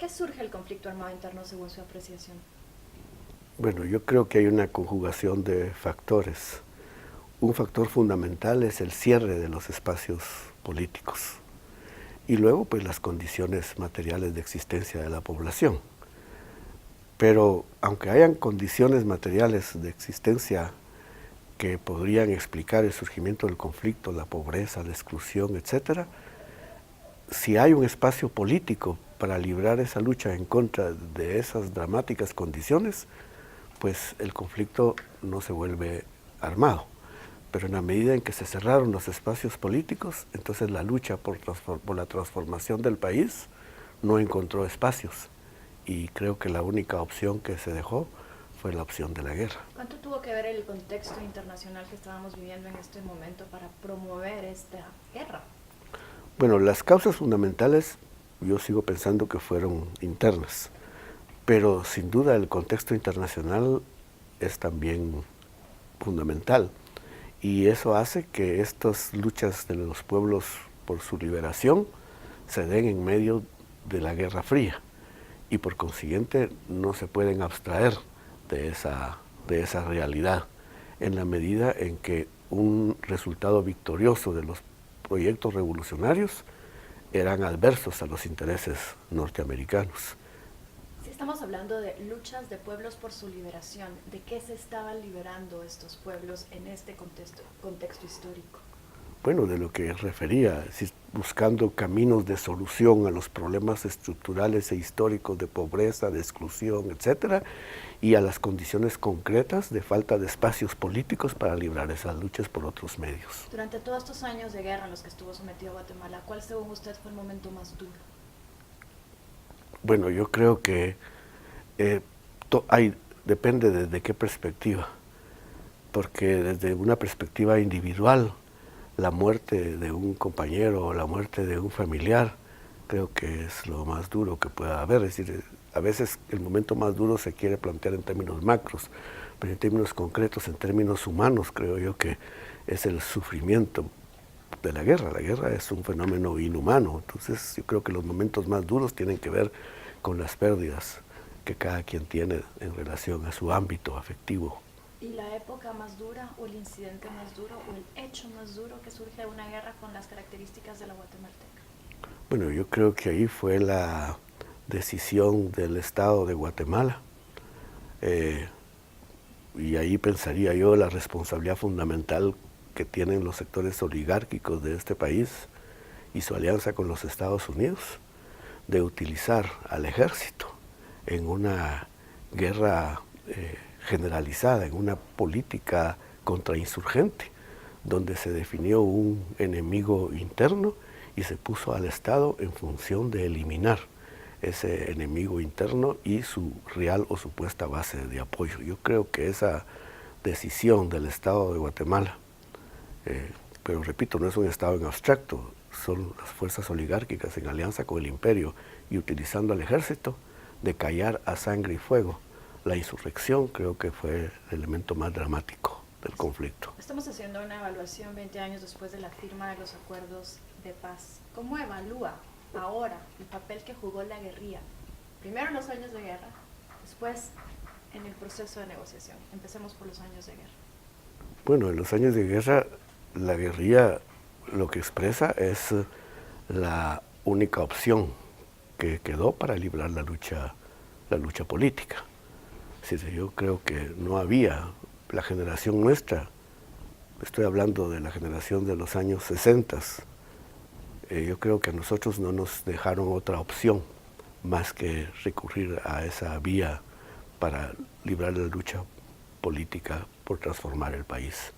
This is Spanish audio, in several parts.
qué surge el conflicto armado interno según su apreciación? Bueno, yo creo que hay una conjugación de factores. Un factor fundamental es el cierre de los espacios políticos y luego pues las condiciones materiales de existencia de la población. Pero aunque hayan condiciones materiales de existencia que podrían explicar el surgimiento del conflicto, la pobreza, la exclusión, etcétera, si hay un espacio político para librar esa lucha en contra de esas dramáticas condiciones, pues el conflicto no se vuelve armado. Pero en la medida en que se cerraron los espacios políticos, entonces la lucha por la transformación del país no encontró espacios. Y creo que la única opción que se dejó fue la opción de la guerra. ¿Cuánto tuvo que ver el contexto internacional que estábamos viviendo en este momento para promover esta guerra? Bueno, las causas fundamentales yo sigo pensando que fueron internas, pero sin duda el contexto internacional es también fundamental. Y eso hace que estas luchas de los pueblos por su liberación se den en medio de la Guerra Fría y por consiguiente no se pueden abstraer de esa realidad en la medida en que un resultado victorioso de los proyectos revolucionarios eran adversos a los intereses norteamericanos. Si estamos hablando de luchas de pueblos por su liberación, ¿de qué se estaban liberando estos pueblos en este contexto histórico? Bueno, de lo que refería, buscando caminos de solución a los problemas estructurales e históricos de pobreza, de exclusión, etcétera, y a las condiciones concretas de falta de espacios políticos para librar esas luchas por otros medios. Durante todos estos años de guerra en los que estuvo sometido Guatemala, ¿cuál según usted fue el momento más duro? Bueno, yo creo que depende desde qué perspectiva, porque desde una perspectiva individual, la muerte de un compañero o la muerte de un familiar creo que es lo más duro que pueda haber. Es decir, a veces el momento más duro se quiere plantear en términos macros, pero en términos concretos, en términos humanos, creo yo que es el sufrimiento de la guerra. La guerra es un fenómeno inhumano, entonces yo creo que los momentos más duros tienen que ver con las pérdidas que cada quien tiene en relación a su ámbito afectivo. ¿Y la época más dura o el incidente más duro o el hecho más duro que surge de una guerra con las características de la guatemalteca? Bueno, yo creo que ahí fue la decisión del Estado de Guatemala, y ahí pensaría yo la responsabilidad fundamental que tienen los sectores oligárquicos de este país y su alianza con los Estados Unidos de utilizar al ejército en una guerra generalizada, en una política contrainsurgente, donde se definió un enemigo interno y se puso al Estado en función de eliminar ese enemigo interno y su real o supuesta base de apoyo. Yo creo que esa decisión del Estado de Guatemala, pero repito, no es un Estado en abstracto, son las fuerzas oligárquicas en alianza con el imperio y utilizando al ejército, de callar a sangre y fuego la insurrección, creo que fue el elemento más dramático del conflicto. Estamos haciendo una evaluación 20 años después de la firma de los acuerdos de paz. ¿Cómo evalúa ahora el papel que jugó la guerrilla? Primero en los años de guerra, después en el proceso de negociación. Empecemos por los años de guerra. Bueno, en los años de guerra, la guerrilla lo que expresa es la única opción que quedó para librar la lucha política. Es decir, yo creo que no había, la generación nuestra, estoy hablando de la generación de los años 60, yo creo que a nosotros no nos dejaron otra opción más que recurrir a esa vía para librar la lucha política por transformar el país.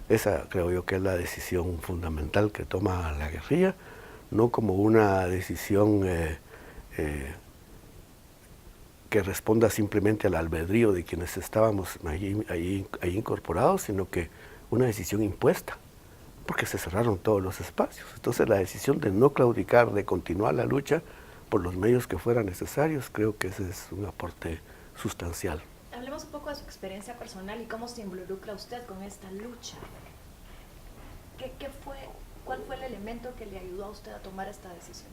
Esa creo yo que es la decisión fundamental que toma la guerrilla, no como una decisión que responda simplemente al albedrío de quienes estábamos ahí incorporados, sino que una decisión impuesta, porque se cerraron todos los espacios. Entonces la decisión de no claudicar, de continuar la lucha por los medios que fueran necesarios, creo que ese es un aporte sustancial. Hablemos un poco de su experiencia personal y cómo se involucra usted con esta lucha. ¿Cuál fue el elemento que le ayudó a usted a tomar esta decisión?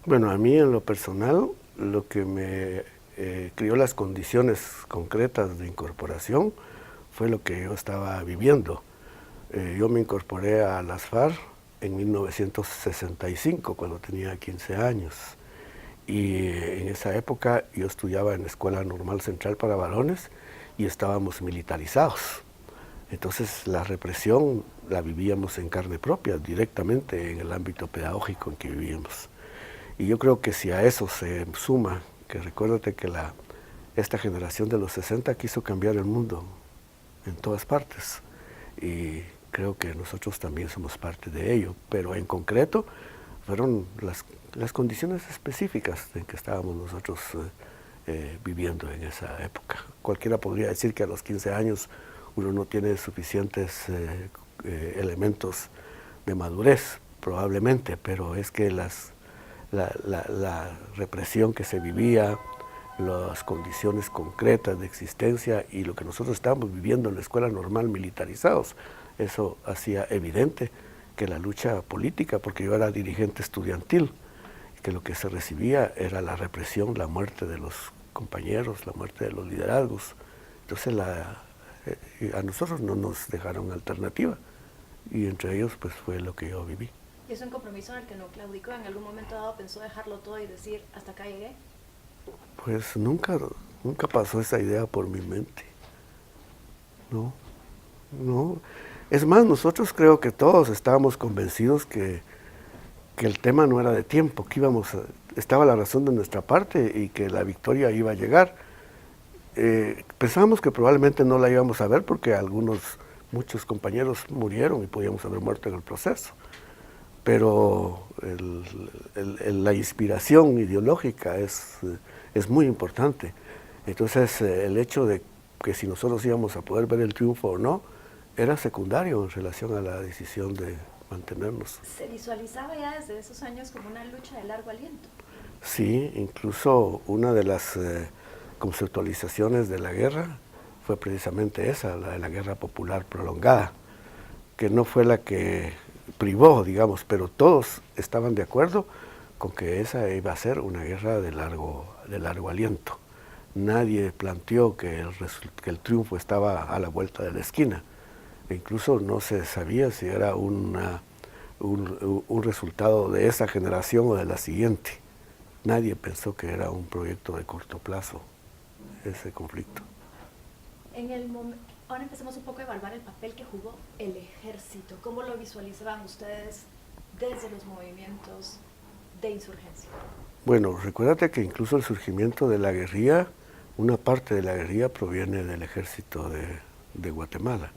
Bueno, a mí en lo personal, lo que me creó las condiciones concretas de incorporación fue lo que yo estaba viviendo. Yo me incorporé a las FARC en 1965, cuando tenía 15 años. Y en esa época yo estudiaba en la Escuela Normal Central para Varones y estábamos militarizados. Entonces la represión la vivíamos en carne propia, directamente en el ámbito pedagógico en que vivíamos. Y yo creo que si a eso se suma, que recuérdate que esta generación de los 60 quiso cambiar el mundo en todas partes. Y creo que nosotros también somos parte de ello, pero en concreto fueron las condiciones específicas en que estábamos nosotros viviendo en esa época. Cualquiera podría decir que a los 15 años uno no tiene suficientes elementos de madurez, probablemente, pero es que la represión que se vivía, las condiciones concretas de existencia y lo que nosotros estábamos viviendo en la escuela normal militarizados, eso hacía evidente que la lucha política, porque yo era dirigente estudiantil, que lo que se recibía era la represión, la muerte de los compañeros, la muerte de los liderazgos. Entonces a nosotros no nos dejaron alternativa y entre ellos pues fue lo que yo viví. ¿Y es un compromiso en el que no claudicó? ¿En algún momento dado pensó dejarlo todo y decir hasta acá llegué? Pues nunca pasó esa idea por mi mente. No. Es más, nosotros creo que todos estábamos convencidos que el tema no era de tiempo, que estaba la razón de nuestra parte y que la victoria iba a llegar. Pensábamos que probablemente no la íbamos a ver porque muchos compañeros murieron y podíamos haber muerto en el proceso. Pero la inspiración ideológica es muy importante. Entonces el hecho de que si nosotros íbamos a poder ver el triunfo o no, era secundario en relación a la decisión de mantenernos. ¿Se visualizaba ya desde esos años como una lucha de largo aliento? Sí, incluso una de las conceptualizaciones de la guerra fue precisamente esa, la de la guerra popular prolongada, que no fue la que privó, digamos, pero todos estaban de acuerdo con que esa iba a ser una guerra de largo aliento. Nadie planteó que el triunfo estaba a la vuelta de la esquina. E incluso no se sabía si era un resultado de esa generación o de la siguiente. Nadie pensó que era un proyecto de corto plazo, ese conflicto. Ahora empecemos un poco a evaluar el papel que jugó el ejército. ¿Cómo lo visualizaban ustedes desde los movimientos de insurgencia? Bueno, recuérdate que incluso el surgimiento de la guerrilla, una parte de la guerrilla proviene del ejército de Guatemala.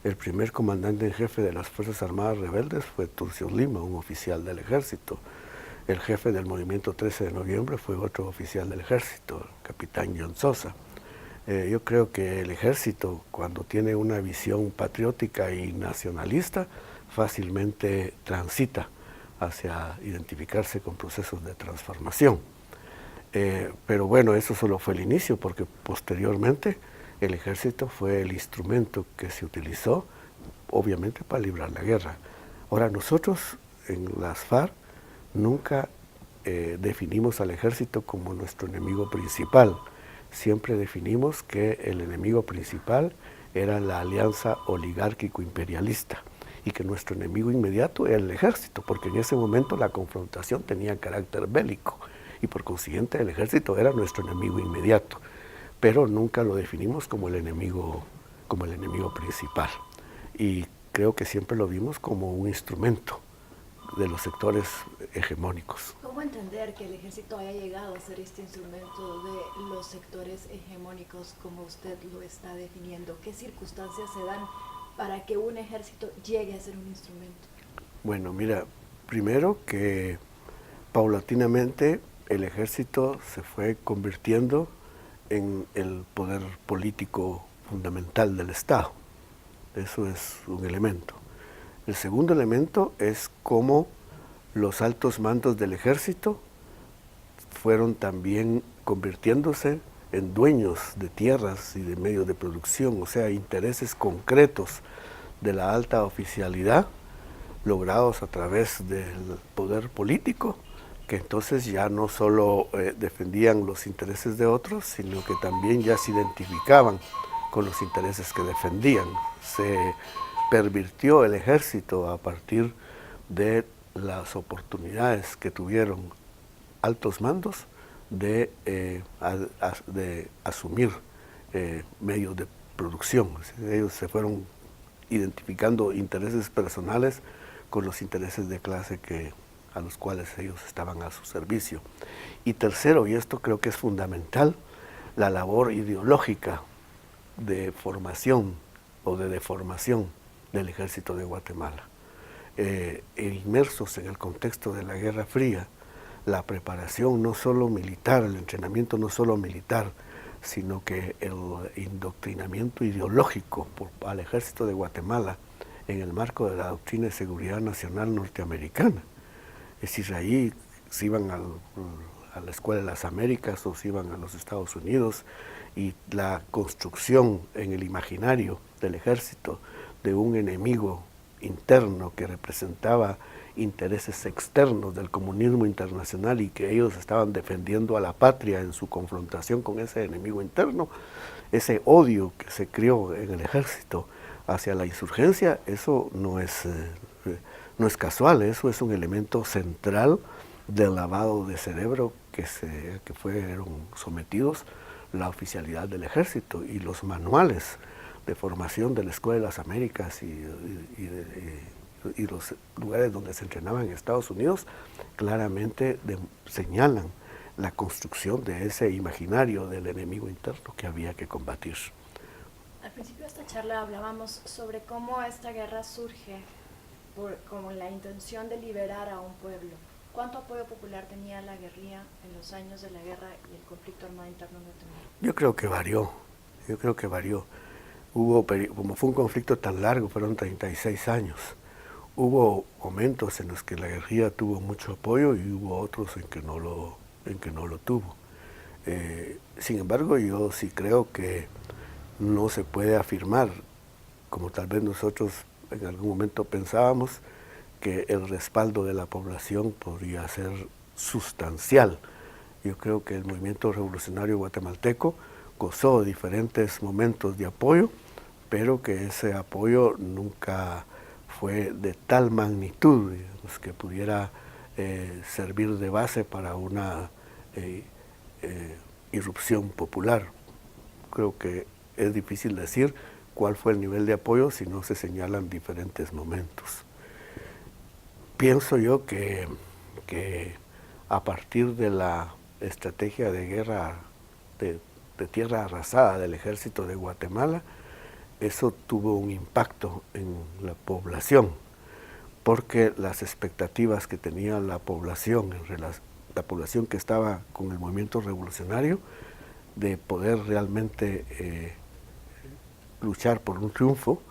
El primer comandante en jefe de las Fuerzas Armadas Rebeldes fue Turcios Lima, un oficial del ejército. El jefe del movimiento 13 de noviembre fue otro oficial del ejército, el capitán John Sosa. Yo creo que el ejército, cuando tiene una visión patriótica y nacionalista, fácilmente transita hacia identificarse con procesos de transformación. Pero bueno, eso solo fue el inicio, porque posteriormente el ejército fue el instrumento que se utilizó, obviamente, para librar la guerra. Ahora, nosotros en las FARC nunca definimos al ejército como nuestro enemigo principal. Siempre definimos que el enemigo principal era la alianza oligárquico-imperialista y que nuestro enemigo inmediato era el ejército, porque en ese momento la confrontación tenía carácter bélico y por consiguiente el ejército era nuestro enemigo inmediato, pero nunca lo definimos como el enemigo principal. Y creo que siempre lo vimos como un instrumento de los sectores hegemónicos. ¿Cómo entender que el ejército haya llegado a ser este instrumento de los sectores hegemónicos como usted lo está definiendo? ¿Qué circunstancias se dan para que un ejército llegue a ser un instrumento? Bueno, mira, primero que paulatinamente el ejército se fue convirtiendo en el poder político fundamental del Estado. Eso es un elemento. El segundo elemento es cómo los altos mandos del ejército fueron también convirtiéndose en dueños de tierras y de medios de producción, o sea, intereses concretos de la alta oficialidad, logrados a través del poder político, que entonces ya no solo defendían los intereses de otros, sino que también ya se identificaban con los intereses que defendían. Se pervirtió el ejército a partir de las oportunidades que tuvieron altos mandos de asumir medios de producción. Ellos se fueron identificando intereses personales con los intereses de clase a los cuales ellos estaban a su servicio. Y tercero, y esto creo que es fundamental, la labor ideológica de formación o de deformación del ejército de Guatemala. Inmersos en el contexto de la Guerra Fría, la preparación no solo militar, el entrenamiento no solo militar, sino que el indoctrinamiento ideológico al ejército de Guatemala en el marco de la doctrina de seguridad nacional norteamericana. Es decir, ahí se iban a la Escuela de las Américas o se iban a los Estados Unidos, y la construcción en el imaginario del ejército de un enemigo interno que representaba intereses externos del comunismo internacional y que ellos estaban defendiendo a la patria en su confrontación con ese enemigo interno, ese odio que se crió en el ejército hacia la insurgencia, eso no es casual, eso es un elemento central del lavado de cerebro que fueron sometidos la oficialidad del ejército, y los manuales de formación de la Escuela de las Américas y los lugares donde se entrenaban en Estados Unidos claramente señalan la construcción de ese imaginario del enemigo interno que había que combatir. Al principio de esta charla hablábamos sobre cómo esta guerra surge como la intención de liberar a un pueblo. ¿Cuánto apoyo popular tenía la guerrilla en los años de la guerra y el conflicto armado interno norteamericano? Yo creo que varió. Como fue un conflicto tan largo, fueron 36 años. Hubo momentos en los que la guerrilla tuvo mucho apoyo y hubo otros en que no lo tuvo. Sin embargo, yo sí creo que no se puede afirmar, como tal vez nosotros en algún momento pensábamos, que el respaldo de la población podría ser sustancial. Yo creo que el movimiento revolucionario guatemalteco gozó de diferentes momentos de apoyo, pero que ese apoyo nunca fue de tal magnitud, digamos, que pudiera servir de base para una irrupción popular. Creo que es difícil decir cuál fue el nivel de apoyo si no se señalan diferentes momentos. Pienso yo que a partir de la estrategia de guerra de tierra arrasada del ejército de Guatemala, eso tuvo un impacto en la población, porque las expectativas que tenía la población, la población que estaba con el movimiento revolucionario, de poder realmente luchar por un triunfo,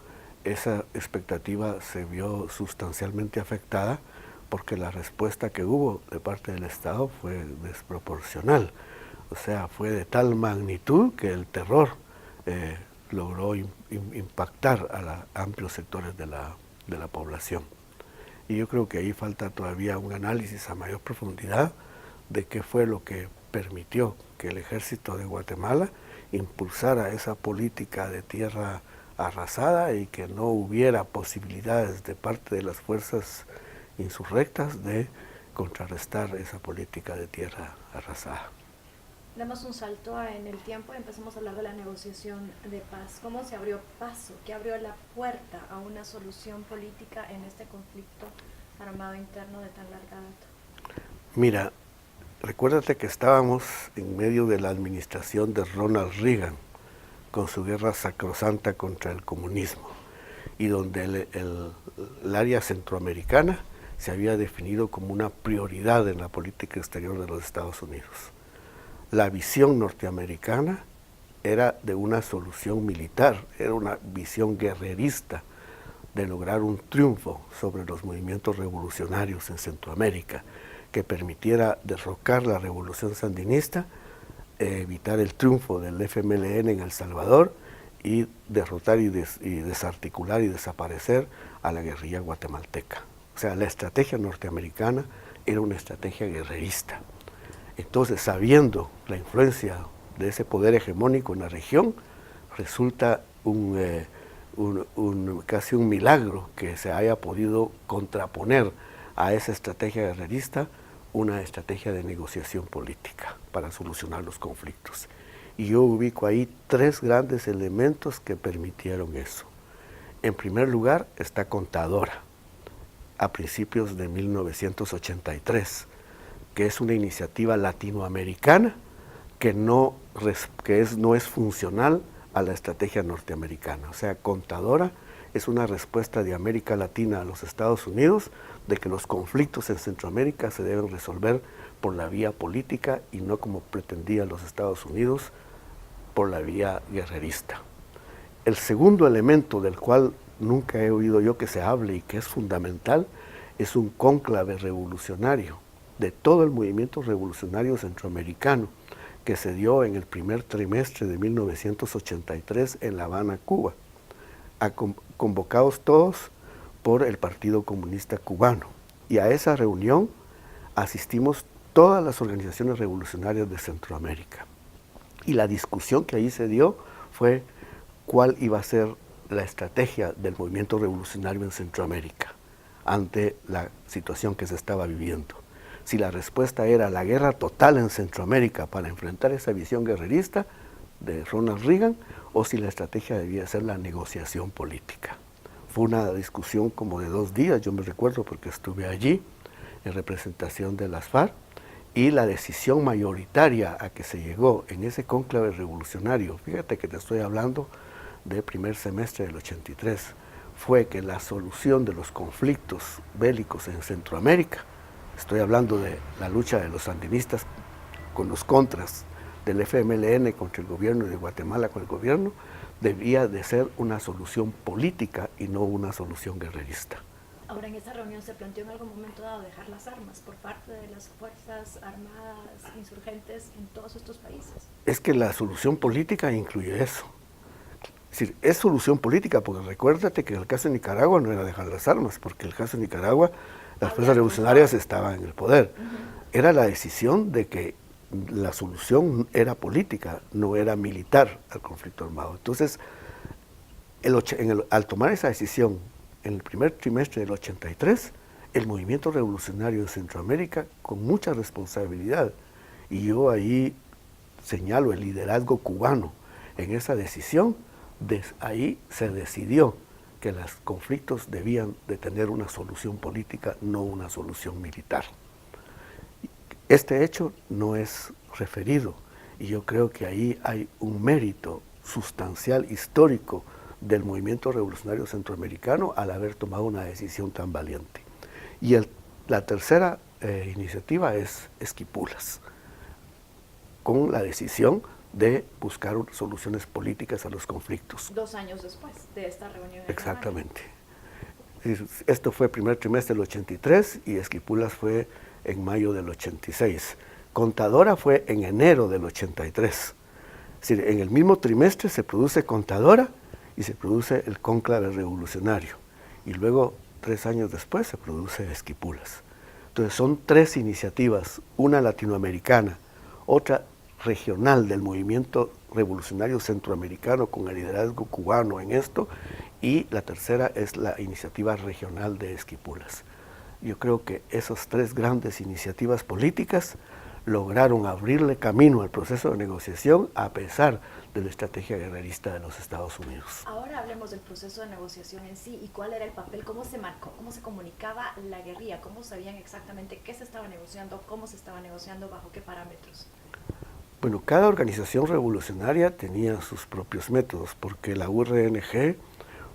esa expectativa se vio sustancialmente afectada porque la respuesta que hubo de parte del Estado fue desproporcional. O sea, fue de tal magnitud que el terror logró impactar a amplios sectores de la población. Y yo creo que ahí falta todavía un análisis a mayor profundidad de qué fue lo que permitió que el ejército de Guatemala impulsara esa política de tierra arrasada y que no hubiera posibilidades de parte de las fuerzas insurrectas de contrarrestar esa política de tierra arrasada. Damos un salto en el tiempo y empezamos a hablar de la negociación de paz. ¿Cómo se abrió paso? ¿Qué abrió la puerta a una solución política en este conflicto armado interno de tan larga data? Mira, recuérdate que estábamos en medio de la administración de Ronald Reagan con su guerra sacrosanta contra el comunismo, y donde el área centroamericana se había definido como una prioridad en la política exterior de los Estados Unidos. La visión norteamericana era de una solución militar, era una visión guerrerista de lograr un triunfo sobre los movimientos revolucionarios en Centroamérica, que permitiera derrocar la revolución sandinista, evitar el triunfo del FMLN en El Salvador y derrotar y desarticular y desaparecer a la guerrilla guatemalteca. O sea, la estrategia norteamericana era una estrategia guerrerista. Entonces, sabiendo la influencia de ese poder hegemónico en la región, resulta casi un milagro que se haya podido contraponer a esa estrategia guerrerista una estrategia de negociación política para solucionar los conflictos. Y yo ubico ahí tres grandes elementos que permitieron eso. En primer lugar está Contadora, a principios de 1983, que es una iniciativa latinoamericana que no es funcional a la estrategia norteamericana. O sea, Contadora es una respuesta de América Latina a los Estados Unidos de que los conflictos en Centroamérica se deben resolver por la vía política y no como pretendían los Estados Unidos, por la vía guerrerista. El segundo elemento del cual nunca he oído yo que se hable y que es fundamental es un cónclave revolucionario de todo el movimiento revolucionario centroamericano que se dio en el primer trimestre de 1983 en La Habana, Cuba, convocados todos por el Partido Comunista Cubano. Y a esa reunión asistimos todas las organizaciones revolucionarias de Centroamérica. Y la discusión que ahí se dio fue cuál iba a ser la estrategia del movimiento revolucionario en Centroamérica ante la situación que se estaba viviendo. Si la respuesta era la guerra total en Centroamérica para enfrentar esa visión guerrerista de Ronald Reagan, o si la estrategia debía ser la negociación política. Fue una discusión como de 2 días, yo me recuerdo porque estuve allí en representación de las FARC, y la decisión mayoritaria a que se llegó en ese cónclave revolucionario, fíjate que te estoy hablando del primer semestre del 83, fue que la solución de los conflictos bélicos en Centroamérica, estoy hablando de la lucha de los sandinistas con los contras del FMLN contra el gobierno de Guatemala con el gobierno, debía de ser una solución política y no una solución guerrerista. Ahora, en esa reunión se planteó en algún momento dado dejar las armas por parte de las fuerzas armadas insurgentes en todos estos países. Es que la solución política incluye eso. Es decir, es solución política, porque recuérdate que en el caso de Nicaragua no era dejar las armas, porque en el caso de Nicaragua las fuerzas revolucionarias estaban en el poder. Era la decisión de que la solución era política, no era militar al conflicto armado. Entonces, al tomar esa decisión en el primer trimestre del 83, el movimiento revolucionario en Centroamérica, con mucha responsabilidad, y yo ahí señalo el liderazgo cubano en esa decisión, ahí se decidió que los conflictos debían de tener una solución política, no una solución militar. Este hecho no es referido, y yo creo que ahí hay un mérito sustancial, histórico, del movimiento revolucionario centroamericano al haber tomado una decisión tan valiente. Y la tercera iniciativa es Esquipulas, con la decisión de buscar soluciones políticas a los conflictos. 2 años después de esta reunión. Exactamente. Esto fue el primer trimestre del 83 y Esquipulas fue en mayo del 86. Contadora fue en enero del 83. Es decir, en el mismo trimestre se produce Contadora y se produce el cónclave revolucionario. Y luego, 3 años después, se produce Esquipulas. Entonces son 3 iniciativas, una latinoamericana, otra regional del movimiento revolucionario centroamericano con el liderazgo cubano en esto, y la tercera es la iniciativa regional de Esquipulas. Yo creo que esas 3 grandes iniciativas políticas lograron abrirle camino al proceso de negociación a pesar de la estrategia guerrerista de los Estados Unidos. Ahora hablemos del proceso de negociación en sí y cuál era el papel, cómo se marcó, cómo se comunicaba la guerrilla, cómo sabían exactamente qué se estaba negociando, cómo se estaba negociando, bajo qué parámetros. Bueno, cada organización revolucionaria tenía sus propios métodos, porque la URNG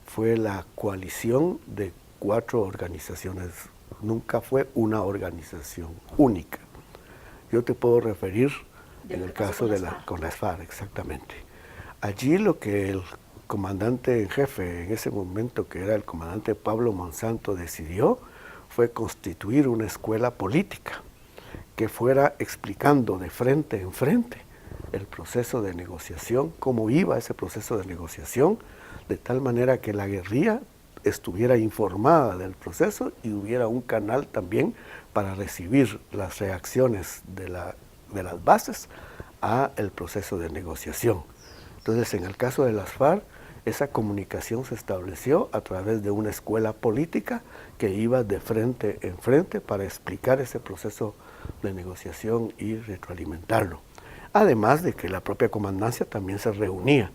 fue la coalición de 4 organizaciones, nunca fue una organización única. Yo te puedo referir en el caso de con las FARC, exactamente. Allí lo que el comandante en jefe en ese momento, que era el comandante Pablo Monsanto, decidió fue constituir una escuela política que fuera explicando de frente en frente el proceso de negociación, cómo iba ese proceso de negociación, de tal manera que la guerrilla estuviera informada del proceso y hubiera un canal también para recibir las reacciones de las bases a el proceso de negociación. Entonces, en el caso de las FARC, esa comunicación se estableció a través de una escuela política que iba de frente en frente para explicar ese proceso de negociación y retroalimentarlo. Además de que la propia comandancia también se reunía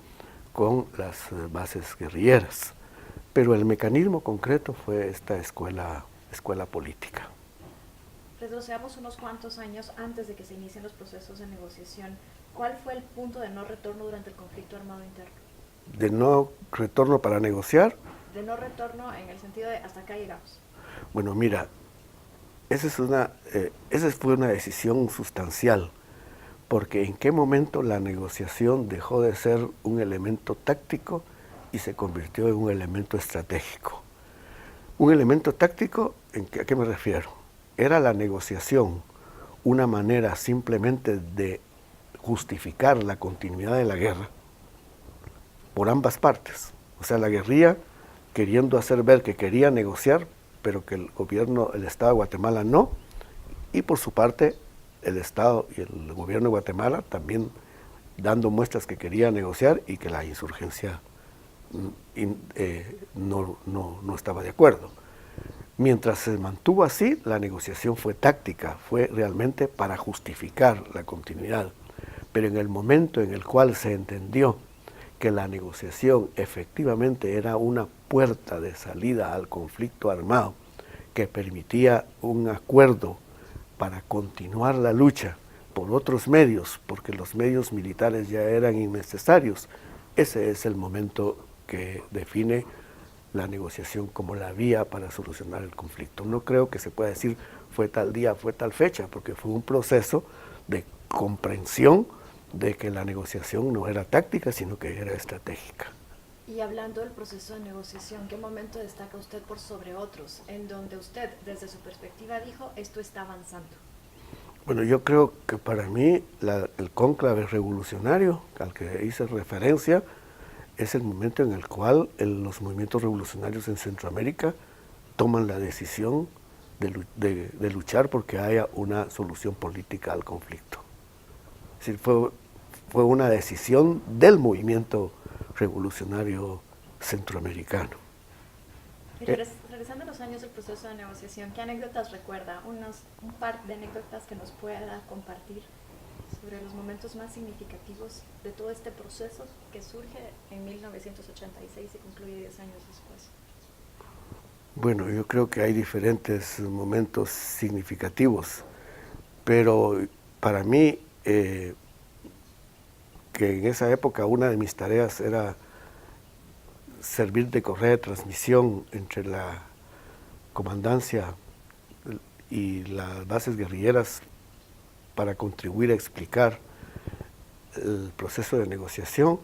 con las bases guerrilleras. Pero el mecanismo concreto fue esta escuela política. Retrocedamos unos cuantos años antes de que se inicien los procesos de negociación. ¿Cuál fue el punto de no retorno durante el conflicto armado interno? ¿De no retorno para negociar? De no retorno en el sentido de hasta acá llegamos. Bueno, mira, esa fue una decisión sustancial, porque en qué momento la negociación dejó de ser un elemento táctico y se convirtió en un elemento estratégico. Un elemento táctico, ¿a qué me refiero? Era la negociación una manera simplemente de justificar la continuidad de la guerra por ambas partes. O sea, la guerrilla queriendo hacer ver que quería negociar, pero que el Estado de Guatemala no, y por su parte el Estado y el gobierno de Guatemala también dando muestras que quería negociar y que la insurgencia no estaba de acuerdo. Mientras se mantuvo así, la negociación fue táctica, fue realmente para justificar la continuidad. Pero en el momento en el cual se entendió que la negociación efectivamente era una puerta de salida al conflicto armado, que permitía un acuerdo para continuar la lucha por otros medios, porque los medios militares ya eran innecesarios, ese es el momento que define la negociación como la vía para solucionar el conflicto. No creo que se pueda decir fue tal día, fue tal fecha, porque fue un proceso de comprensión de que la negociación no era táctica, sino que era estratégica. Y hablando del proceso de negociación, ¿qué momento destaca usted por sobre otros, en donde usted, desde su perspectiva, dijo, esto está avanzando? Bueno, yo creo que para mí el cónclave revolucionario al que hice referencia es el momento en el cual los movimientos revolucionarios en Centroamérica toman la decisión de luchar porque haya una solución política al conflicto. Es decir, fue una decisión del movimiento revolucionario centroamericano. Y regresando a los años del proceso de negociación, ¿qué anécdotas recuerda? Un par de anécdotas que nos pueda compartir sobre los momentos más significativos de todo este proceso que surge en 1986 y concluye 10 años después. Bueno, yo creo que hay diferentes momentos significativos, pero para mí, que en esa época una de mis tareas era servir de correa de transmisión entre la comandancia y las bases guerrilleras para contribuir a explicar el proceso de negociación.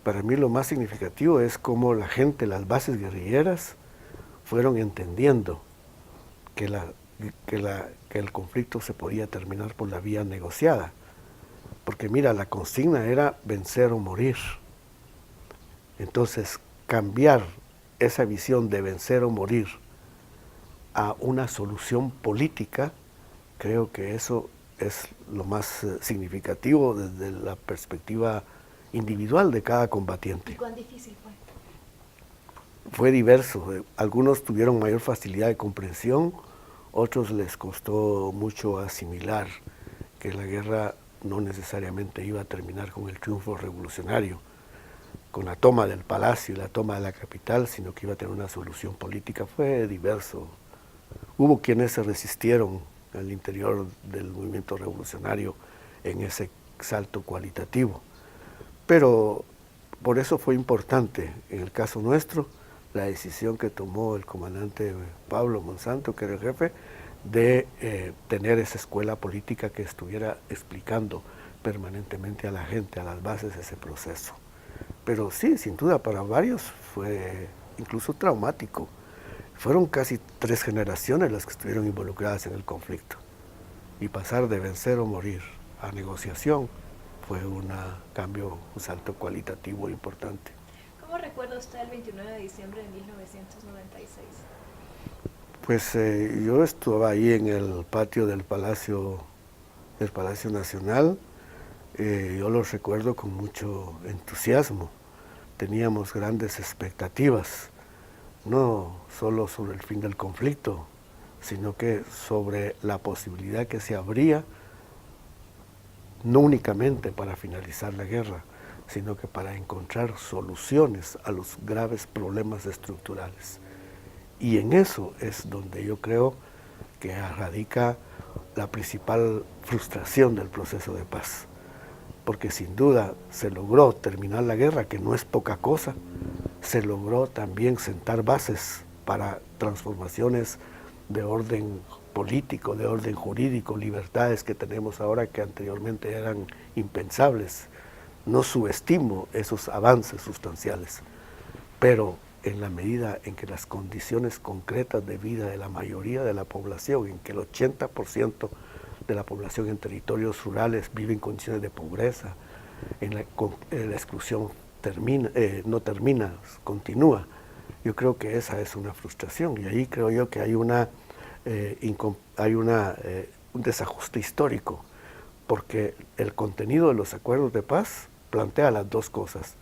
Para mí lo más significativo es cómo la gente, las bases guerrilleras, fueron entendiendo que el conflicto se podía terminar por la vía negociada. Porque mira, la consigna era vencer o morir. Entonces, cambiar esa visión de vencer o morir a una solución política, creo que eso es lo más significativo desde la perspectiva individual de cada combatiente. ¿Y cuán difícil fue? Fue diverso. Algunos tuvieron mayor facilidad de comprensión, otros les costó mucho asimilar que la guerra no necesariamente iba a terminar con el triunfo revolucionario, con la toma del palacio y la toma de la capital, sino que iba a tener una solución política. Fue diverso. Hubo quienes se resistieron al interior del movimiento revolucionario en ese salto cualitativo. Pero por eso fue importante, en el caso nuestro, la decisión que tomó el comandante Pablo Monsanto, que era el jefe, de tener esa escuela política que estuviera explicando permanentemente a la gente, a las bases, ese proceso. Pero sí, sin duda, para varios fue incluso traumático. Fueron casi 3 generaciones las que estuvieron involucradas en el conflicto. Y pasar de vencer o morir a negociación fue un salto cualitativo importante. ¿Cómo recuerda usted el 29 de diciembre de 1996? Pues yo estuve ahí en el patio del Palacio Nacional. Yo lo recuerdo con mucho entusiasmo. Teníamos grandes expectativas, no solo sobre el fin del conflicto, sino que sobre la posibilidad que se abría, no únicamente para finalizar la guerra, sino que para encontrar soluciones a los graves problemas estructurales. Y en eso es donde yo creo que radica la principal frustración del proceso de paz. Porque sin duda se logró terminar la guerra, que no es poca cosa, se logró también sentar bases para transformaciones de orden político, de orden jurídico, libertades que tenemos ahora que anteriormente eran impensables. No subestimo esos avances sustanciales, pero en la medida en que las condiciones concretas de vida de la mayoría de la población, en que el 80% de la población en territorios rurales vive en condiciones de pobreza, la exclusión no termina, continúa. Yo creo que esa es una frustración y ahí creo yo que hay un desajuste histórico, porque el contenido de los acuerdos de paz plantea las dos cosas: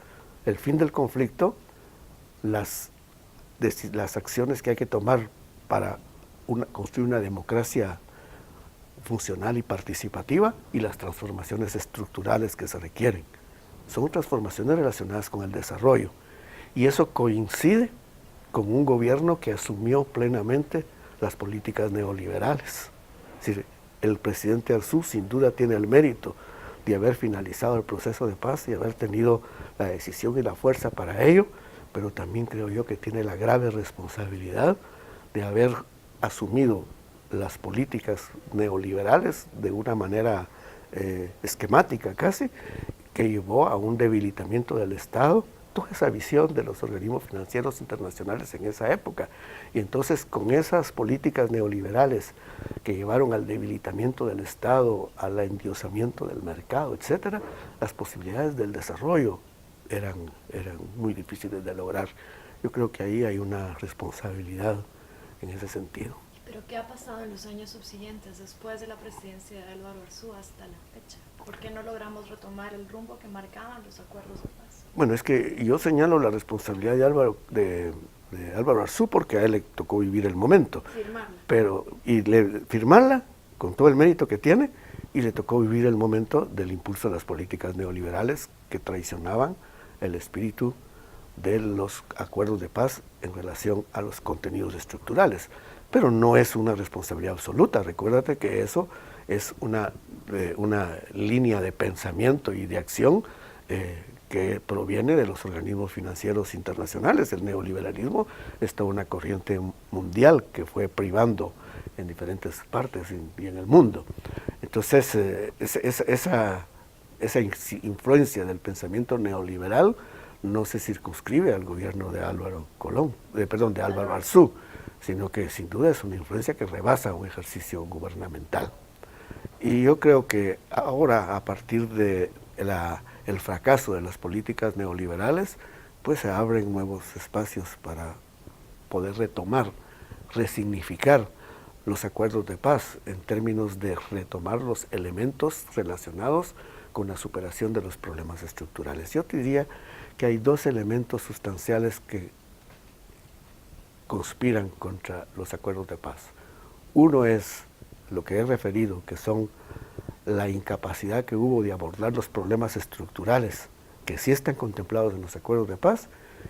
el fin del conflicto, las acciones que hay que tomar para construir una democracia funcional y participativa, y las transformaciones estructurales que se requieren. Son transformaciones relacionadas con el desarrollo, y eso coincide con un gobierno que asumió plenamente las políticas neoliberales. Es decir, el presidente Arzú sin duda tiene el mérito de haber finalizado el proceso de paz y haber tenido la decisión y la fuerza para ello, pero también creo yo que tiene la grave responsabilidad de haber asumido las políticas neoliberales de una manera esquemática casi, que llevó a un debilitamiento del Estado, toda esa visión de los organismos financieros internacionales en esa época. Y entonces con esas políticas neoliberales que llevaron al debilitamiento del Estado, al endiosamiento del mercado, etcétera, las posibilidades del desarrollo eran muy difíciles de lograr. Yo creo que ahí hay una responsabilidad en ese sentido. ¿Pero qué ha pasado en los años subsiguientes, después de la presidencia de Álvaro Arzú hasta la fecha? ¿Por qué no logramos retomar el rumbo que marcaban los acuerdos de paz? Bueno, es que yo señalo la responsabilidad de Álvaro Arzú porque a él le tocó vivir el momento. Firmarla. Firmarla con todo el mérito que tiene, y le tocó vivir el momento del impulso de las políticas neoliberales que traicionaban el espíritu de los acuerdos de paz en relación a los contenidos estructurales. Pero no es una responsabilidad absoluta. Recuérdate que eso es una línea de pensamiento y de acción que proviene de los organismos financieros internacionales. El neoliberalismo es toda una corriente mundial que fue privando en diferentes partes y en el mundo. Entonces, esa influencia del pensamiento neoliberal no se circunscribe al gobierno de Álvaro Arzú, sino que sin duda es una influencia que rebasa un ejercicio gubernamental. Y yo creo que ahora, a partir de el fracaso de las políticas neoliberales, pues se abren nuevos espacios para poder retomar, resignificar los acuerdos de paz en términos de retomar los elementos relacionados con la superación de los problemas estructurales. Yo te diría que hay dos elementos sustanciales que conspiran contra los acuerdos de paz. Uno es lo que he referido, que son la incapacidad que hubo de abordar los problemas estructurales que sí están contemplados en los acuerdos de paz,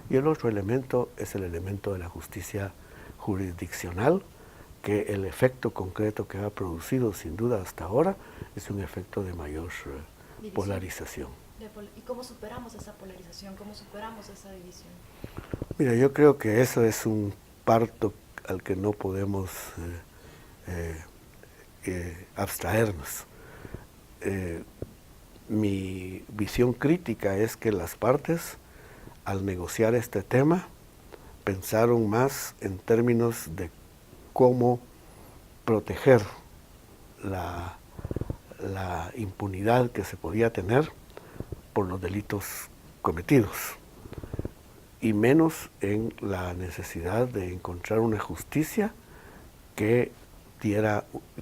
y el otro elemento es el elemento de la justicia jurisdiccional, que el efecto concreto que ha producido sin duda hasta ahora es un efecto de mayor polarización. ¿Y cómo superamos esa polarización? ¿Cómo superamos esa división? Mira, yo creo que eso es un parto al que no podemos abstraernos. Mi visión crítica es que las partes, al negociar este tema, pensaron más en términos de cómo proteger la impunidad que se podía tener por los delitos cometidos, y menos en la necesidad de encontrar una justicia que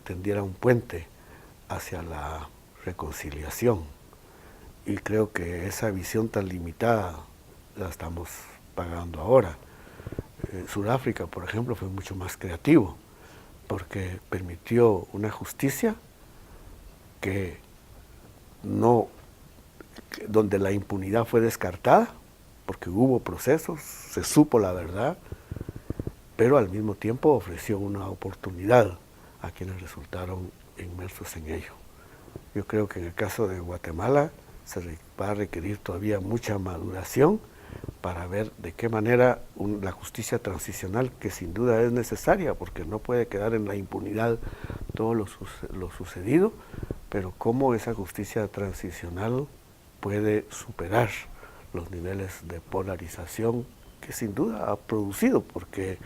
tendiera un puente hacia la reconciliación. Y creo que esa visión tan limitada la estamos pagando ahora. Sudáfrica, por ejemplo, fue mucho más creativo, porque permitió una justicia que donde la impunidad fue descartada, porque hubo procesos, se supo la verdad, pero al mismo tiempo ofreció una oportunidad a quienes resultaron inmersos en ello. Yo creo que en el caso de Guatemala se va a requerir todavía mucha maduración para ver de qué manera la justicia transicional, que sin duda es necesaria, porque no puede quedar en la impunidad todo lo sucedido, pero cómo esa justicia transicional puede superar los niveles de polarización que sin duda ha producido, porque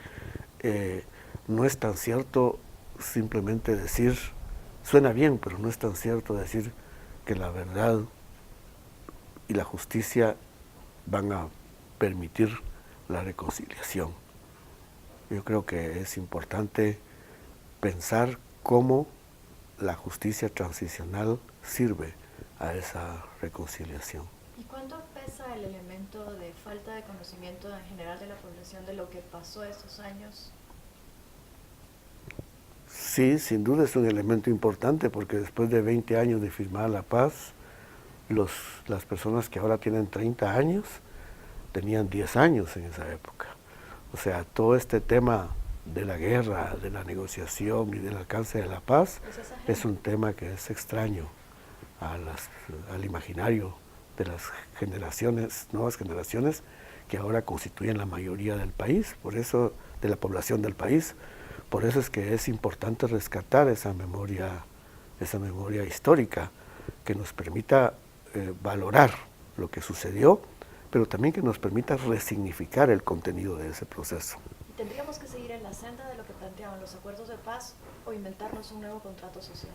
no es tan cierto simplemente decir, suena bien, pero no es tan cierto decir que la verdad y la justicia van a permitir la reconciliación. Yo creo que es importante pensar cómo la justicia transicional sirve a esa reconciliación. ¿Y cuánto pesa el elemento de falta de conocimiento en general de la población de lo que pasó estos años? Sí, sin duda es un elemento importante, porque después de 20 años de firmar la paz, las personas que ahora tienen 30 años tenían 10 años en esa época. O sea, todo este tema de la guerra, de la negociación y del alcance de la paz es un tema que es extraño al imaginario de las nuevas generaciones que ahora constituyen la mayoría del país, por eso, de la población del país. Por eso es que es importante rescatar esa memoria histórica que nos permita valorar lo que sucedió, pero también que nos permita resignificar el contenido de ese proceso. ¿Tendríamos que seguir en la senda de lo que planteaban los acuerdos de paz o inventarnos un nuevo contrato social?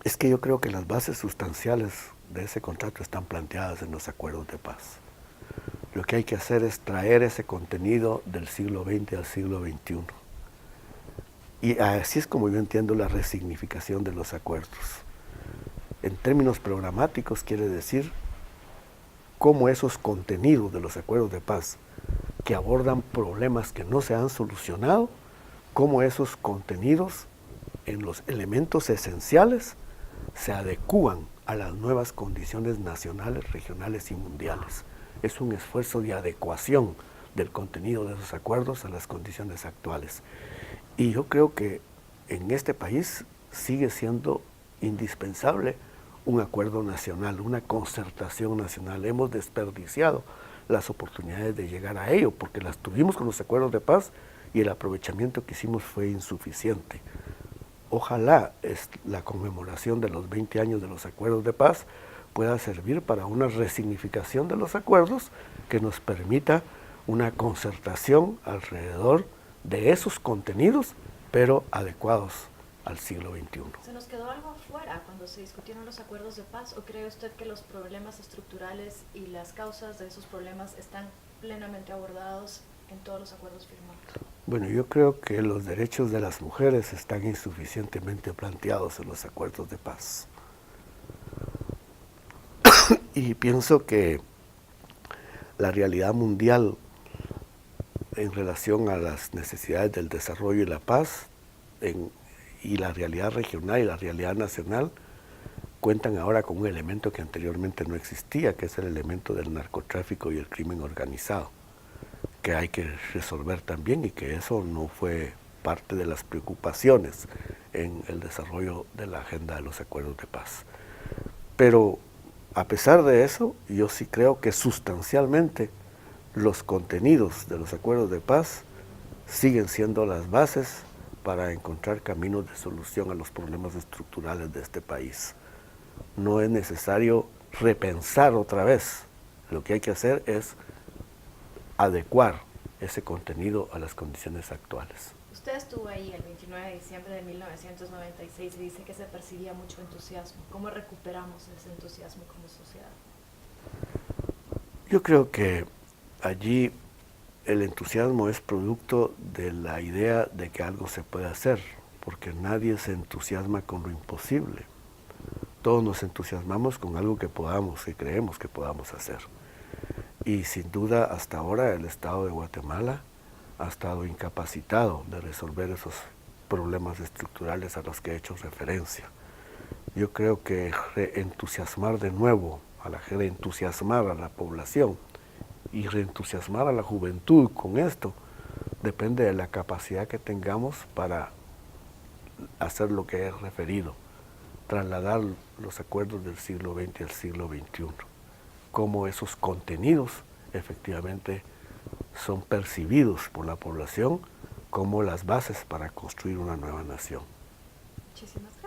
Es que yo creo que las bases sustanciales de ese contrato están planteadas en los acuerdos de paz. Lo que hay que hacer es traer ese contenido del siglo XX al siglo XXI. Y así es como yo entiendo la resignificación de los acuerdos. En términos programáticos quiere decir cómo esos contenidos de los acuerdos de paz que abordan problemas que no se han solucionado, cómo esos contenidos en los elementos esenciales se adecúan a las nuevas condiciones nacionales, regionales y mundiales. Es un esfuerzo de adecuación del contenido de esos acuerdos a las condiciones actuales. Y yo creo que en este país sigue siendo indispensable un acuerdo nacional, una concertación nacional. Hemos desperdiciado las oportunidades de llegar a ello, porque las tuvimos con los acuerdos de paz y el aprovechamiento que hicimos fue insuficiente. Ojalá la conmemoración de los 20 años de los acuerdos de paz pueda servir para una resignificación de los acuerdos que nos permita una concertación alrededor de esos contenidos, pero adecuados al siglo XXI. ¿Se nos quedó algo afuera cuando se discutieron los acuerdos de paz o cree usted que los problemas estructurales y las causas de esos problemas están plenamente abordados en todos los acuerdos firmados? Bueno, yo creo que los derechos de las mujeres están insuficientemente planteados en los acuerdos de paz. Y pienso que la realidad mundial en relación a las necesidades del desarrollo y la paz, y la realidad regional y la realidad nacional, cuentan ahora con un elemento que anteriormente no existía, que es el elemento del narcotráfico y el crimen organizado, que hay que resolver también, y que eso no fue parte de las preocupaciones en el desarrollo de la agenda de los acuerdos de paz. Pero a pesar de eso, yo sí creo que sustancialmente los contenidos de los acuerdos de paz siguen siendo las bases para encontrar caminos de solución a los problemas estructurales de este país. No es necesario repensar otra vez. Lo que hay que hacer es adecuar ese contenido a las condiciones actuales. Usted estuvo ahí el 29 de diciembre de 1996 y dice que se percibía mucho entusiasmo. ¿Cómo recuperamos ese entusiasmo como sociedad? Yo creo que allí el entusiasmo es producto de la idea de que algo se puede hacer, porque nadie se entusiasma con lo imposible. Todos nos entusiasmamos con algo que podamos, que creemos que podamos hacer. Y sin duda, hasta ahora, el Estado de Guatemala ha estado incapacitado de resolver esos problemas estructurales a los que he hecho referencia. Yo creo que reentusiasmar de nuevo, reentusiasmar a la población y reentusiasmar a la juventud con esto, depende de la capacidad que tengamos para hacer lo que he referido, trasladar los acuerdos del siglo XX al siglo XXI, cómo esos contenidos efectivamente son percibidos por la población como las bases para construir una nueva nación. Muchísimas gracias.